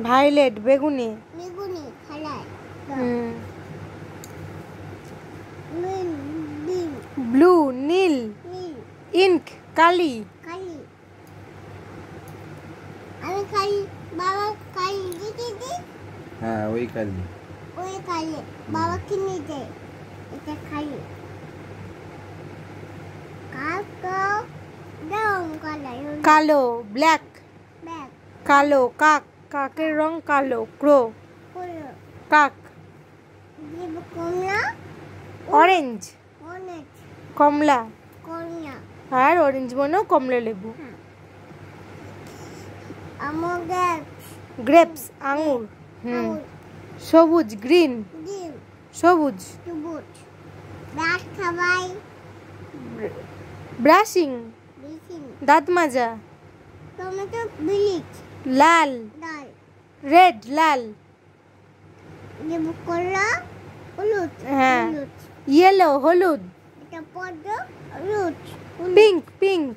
Violet বেগুনি। Blue নীল। Ink কালি। হ্যাঁ ওই কালি। বাবা কিনে দে এটা খালি কালো ব্ল্যাক। কালো কাক, কাকের রং কালো। ক্রো কাক। অরেঞ্জ কমলা। আর অরেঞ্জ মানে কমলা লেবু। গ্রেপস আঙুর। সবুজ গ্রিন। সবুজ ব্রাশিং দাঁত মাজা। লাল রেড লাল। হ্যাঁ ইয়েলো হলুদ। Pink pink.